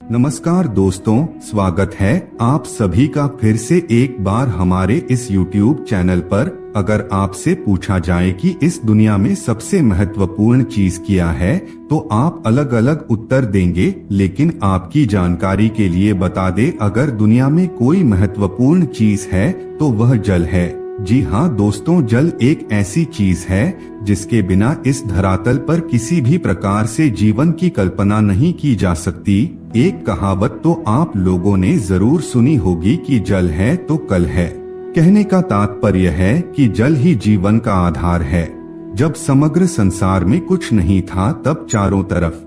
नमस्कार दोस्तों, स्वागत है आप सभी का फिर से एक बार हमारे इस YouTube चैनल पर। अगर आपसे पूछा जाए कि इस दुनिया में सबसे महत्वपूर्ण चीज क्या है तो आप अलग अलग उत्तर देंगे, लेकिन आपकी जानकारी के लिए बता दे, अगर दुनिया में कोई महत्वपूर्ण चीज है तो वह जल है। जी हाँ दोस्तों, जल एक ऐसी चीज है जिसके बिना इस धरातल पर किसी भी प्रकार से जीवन की कल्पना नहीं की जा सकती। एक कहावत तो आप लोगों ने जरूर सुनी होगी कि जल है तो कल है। कहने का तात्पर्य है कि जल ही जीवन का आधार है। जब समग्र संसार में कुछ नहीं था तब चारों तरफ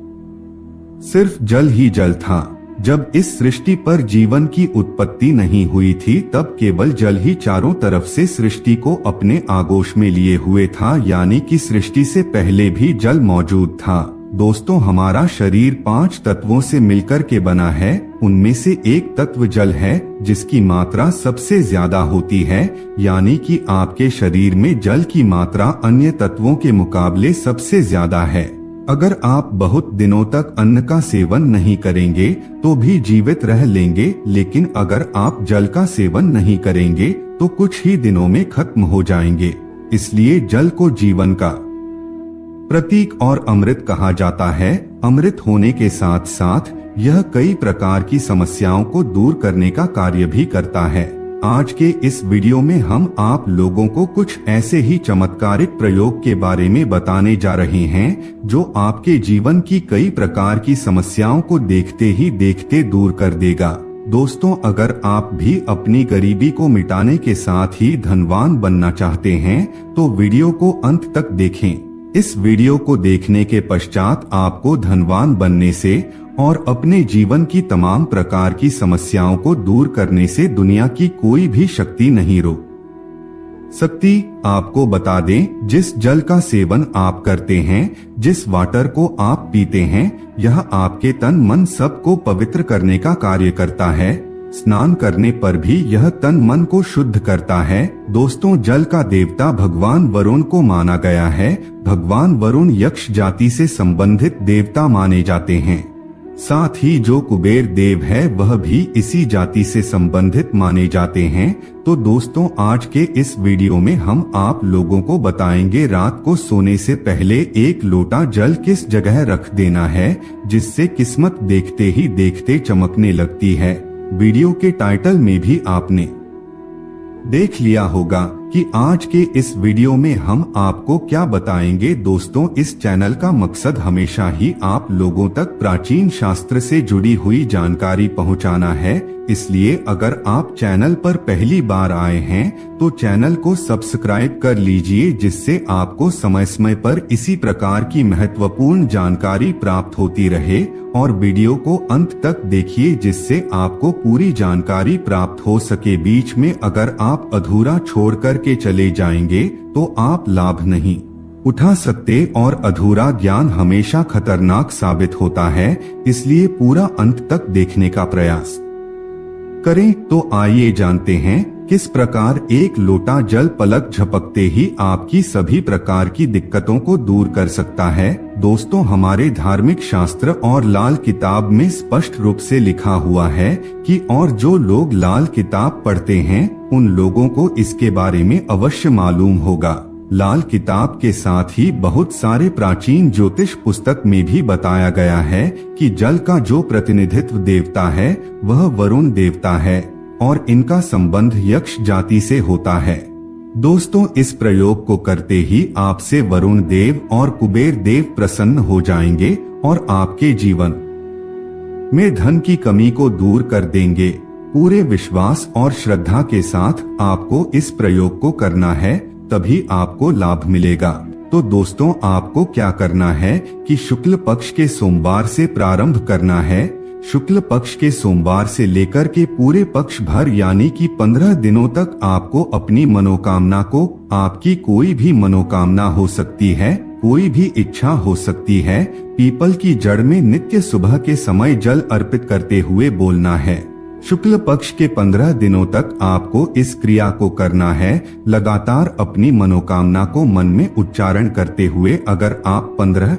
सिर्फ जल ही जल था। जब इस सृष्टि पर जीवन की उत्पत्ति नहीं हुई थी तब केवल जल ही चारों तरफ से सृष्टि को अपने आगोश में लिए हुए था, यानी कि सृष्टि से पहले भी जल मौजूद था। दोस्तों, हमारा शरीर 5 तत्वों से मिलकर के बना है। उनमें से एक तत्व जल है जिसकी मात्रा सबसे ज्यादा होती है, यानी कि आपके शरीर में जल की मात्रा अन्य तत्वों के मुकाबले सबसे ज्यादा है। अगर आप बहुत दिनों तक अन्न का सेवन नहीं करेंगे तो भी जीवित रह लेंगे, लेकिन अगर आप जल का सेवन नहीं करेंगे तो कुछ ही दिनों में खत्म हो जाएंगे। इसलिए जल को जीवन का प्रतीक और अमृत कहा जाता है। अमृत होने के साथ साथ यह कई प्रकार की समस्याओं को दूर करने का कार्य भी करता है। आज के इस वीडियो में हम आप लोगों को कुछ ऐसे ही चमत्कारिक प्रयोग के बारे में बताने जा रहे हैं जो आपके जीवन की कई प्रकार की समस्याओं को देखते ही देखते दूर कर देगा। दोस्तों, अगर आप भी अपनी गरीबी को मिटाने के साथ ही धनवान बनना चाहते हैं तो वीडियो को अंत तक देखें। इस वीडियो को देखने के पश्चात आपको धनवान बनने से और अपने जीवन की तमाम प्रकार की समस्याओं को दूर करने से दुनिया की कोई भी शक्ति नहीं रोक सकती। आपको बता दें, जिस जल का सेवन आप करते हैं, जिस वाटर को आप पीते हैं, यह आपके तन मन सबको पवित्र करने का कार्य करता है। स्नान करने पर भी यह तन मन को शुद्ध करता है। दोस्तों, जल का देवता भगवान वरुण को माना गया है। भगवान वरुण यक्ष जाति से संबंधित देवता माने जाते हैं। साथ ही जो कुबेर देव है वह भी इसी जाति से संबंधित माने जाते हैं। तो दोस्तों, आज के इस वीडियो में हम आप लोगों को बताएंगे रात को सोने से पहले 1 लोटा जल किस जगह रख देना है जिससे किस्मत देखते ही देखते चमकने लगती है। वीडियो के टाइटल में भी आपने देख लिया होगा कि आज के इस वीडियो में हम आपको क्या बताएंगे। दोस्तों, इस चैनल का मकसद हमेशा ही आप लोगों तक प्राचीन शास्त्र से जुड़ी हुई जानकारी पहुंचाना है। इसलिए अगर आप चैनल पर पहली बार आए हैं तो चैनल को सब्सक्राइब कर लीजिए, जिससे आपको समय समय पर इसी प्रकार की महत्वपूर्ण जानकारी प्राप्त होती रहे। और वीडियो को अंत तक देखिए जिससे आपको पूरी जानकारी प्राप्त हो सके। बीच में अगर आप अधूरा छोड़ करके चले जाएंगे तो आप लाभ नहीं उठा सकते और अधूरा ज्ञान हमेशा खतरनाक साबित होता है। इसलिए पूरा अंत तक देखने का प्रयास करें। तो आइए जानते हैं किस प्रकार 1 लोटा जल पलक झपकते ही आपकी सभी प्रकार की दिक्कतों को दूर कर सकता है। दोस्तों, हमारे धार्मिक शास्त्र और लाल किताब में स्पष्ट रूप से लिखा हुआ है कि और जो लोग लाल किताब पढ़ते हैं उन लोगों को इसके बारे में अवश्य मालूम होगा। लाल किताब के साथ ही बहुत सारे प्राचीन ज्योतिष पुस्तक में भी बताया गया है कि जल का जो प्रतिनिधित्व देवता है वह वरुण देवता है और इनका संबंध यक्ष जाति से होता है। दोस्तों, इस प्रयोग को करते ही आपसे वरुण देव और कुबेर देव प्रसन्न हो जाएंगे और आपके जीवन में धन की कमी को दूर कर देंगे। पूरे विश्वास और श्रद्धा के साथ आपको इस प्रयोग को करना है, तभी आपको लाभ मिलेगा। तो दोस्तों, आपको क्या करना है कि शुक्ल पक्ष के सोमवार से प्रारंभ करना है। शुक्ल पक्ष के सोमवार से लेकर के पूरे पक्ष भर यानी कि 15 दिनों तक आपको अपनी मनोकामना को, आपकी कोई भी मनोकामना हो सकती है, कोई भी इच्छा हो सकती है, पीपल की जड़ में नित्य सुबह के समय जल अर्पित करते हुए बोलना है। शुक्ल पक्ष के 15 दिनों तक आपको इस क्रिया को करना है। लगातार अपनी मनोकामना को मन में उच्चारण करते हुए अगर आप 15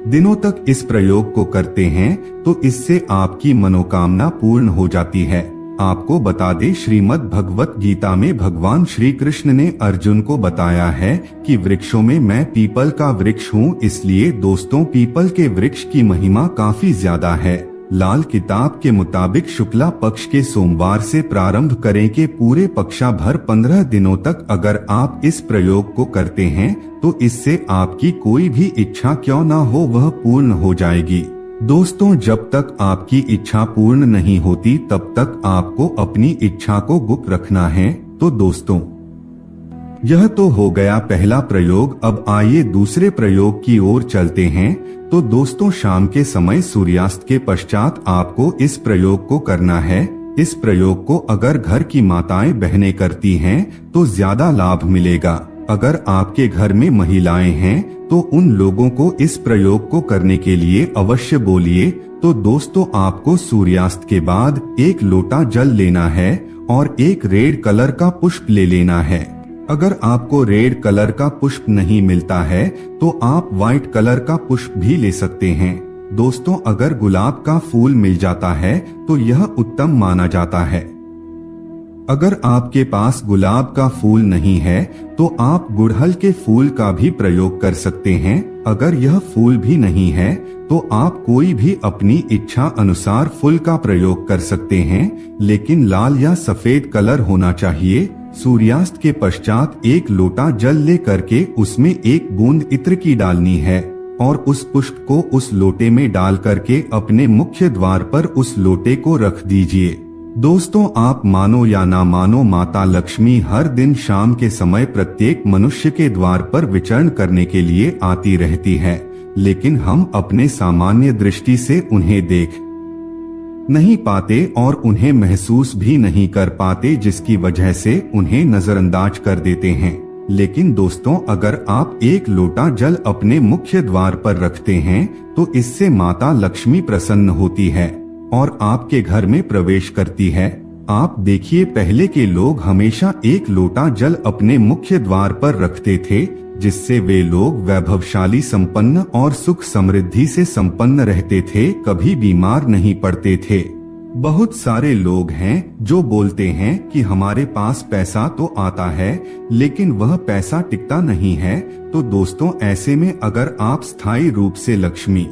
दिनों तक इस प्रयोग को करते हैं तो इससे आपकी मनोकामना पूर्ण हो जाती है। आपको बता दें, श्रीमद् भगवत गीता में भगवान श्री कृष्ण ने अर्जुन को बताया है कि वृक्षों में मैं पीपल का वृक्ष हूँ। इसलिए दोस्तों, पीपल के वृक्ष की महिमा काफी ज्यादा है। लाल किताब के मुताबिक शुक्ला पक्ष के सोमवार से प्रारंभ करें के पूरे पक्षा भर 15 दिनों तक अगर आप इस प्रयोग को करते हैं तो इससे आपकी कोई भी इच्छा क्यों ना हो वह पूर्ण हो जाएगी। दोस्तों, जब तक आपकी इच्छा पूर्ण नहीं होती तब तक आपको अपनी इच्छा को गुप्त रखना है। तो दोस्तों, यह तो हो गया पहला प्रयोग। अब आइए दूसरे प्रयोग की ओर चलते हैं। तो दोस्तों, शाम के समय सूर्यास्त के पश्चात आपको इस प्रयोग को करना है। इस प्रयोग को अगर घर की माताएं बहनें करती हैं तो ज्यादा लाभ मिलेगा। अगर आपके घर में महिलाएं हैं तो उन लोगों को इस प्रयोग को करने के लिए अवश्य बोलिए। तो दोस्तों, आपको सूर्यास्त के बाद 1 लोटा जल लेना है और एक रेड कलर का पुष्प ले लेना है। अगर आपको रेड कलर का पुष्प नहीं मिलता है तो आप व्हाइट कलर का पुष्प भी ले सकते हैं। दोस्तों, अगर गुलाब का फूल मिल जाता है तो यह उत्तम माना जाता है। अगर आपके पास गुलाब का फूल नहीं है तो आप गुड़हल के फूल का भी प्रयोग कर सकते हैं। अगर यह फूल भी नहीं है तो आप कोई भी अपनी इच्छा अनुसार फूल का प्रयोग कर सकते हैं, लेकिन लाल या सफेद कलर होना चाहिए। सूर्यास्त के पश्चात 1 लोटा जल ले करके उसमें 1 बूंद इत्र की डालनी है और उस पुष्प को उस लोटे में डाल करके अपने मुख्य द्वार पर उस लोटे को रख दीजिए। दोस्तों, आप मानो या ना मानो, माता लक्ष्मी हर दिन शाम के समय प्रत्येक मनुष्य के द्वार पर विचरण करने के लिए आती रहती है, लेकिन हम अपने सामान्य दृष्टि से उन्हें देख नहीं पाते और उन्हें महसूस भी नहीं कर पाते, जिसकी वजह से उन्हें नजरअंदाज कर देते हैं। लेकिन दोस्तों, अगर आप 1 लोटा जल अपने मुख्य द्वार पर रखते हैं तो इससे माता लक्ष्मी प्रसन्न होती है और आपके घर में प्रवेश करती है। आप देखिए, पहले के लोग हमेशा 1 लोटा जल अपने मुख्य द्वार पर रखते थे, जिससे वे लोग वैभवशाली, संपन्न और सुख समृद्धि से संपन्न रहते थे, कभी बीमार नहीं पड़ते थे। बहुत सारे लोग हैं जो बोलते हैं कि हमारे पास पैसा तो आता है लेकिन वह पैसा टिकता नहीं है। तो दोस्तों, ऐसे में अगर आप स्थायी रूप से लक्ष्मी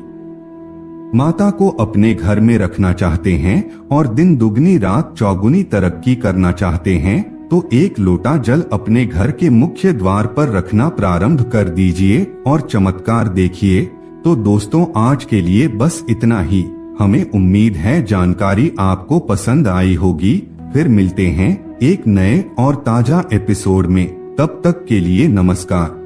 माता को अपने घर में रखना चाहते हैं और दिन दुगनी रात चौगुनी तरक्की करना चाहते हैं तो 1 लोटा जल अपने घर के मुख्य द्वार पर रखना प्रारंभ कर दीजिए और चमत्कार देखिए। तो दोस्तों, आज के लिए बस इतना ही। हमें उम्मीद है जानकारी आपको पसंद आई होगी। फिर मिलते हैं एक नए और ताजा एपिसोड में। तब तक के लिए नमस्कार।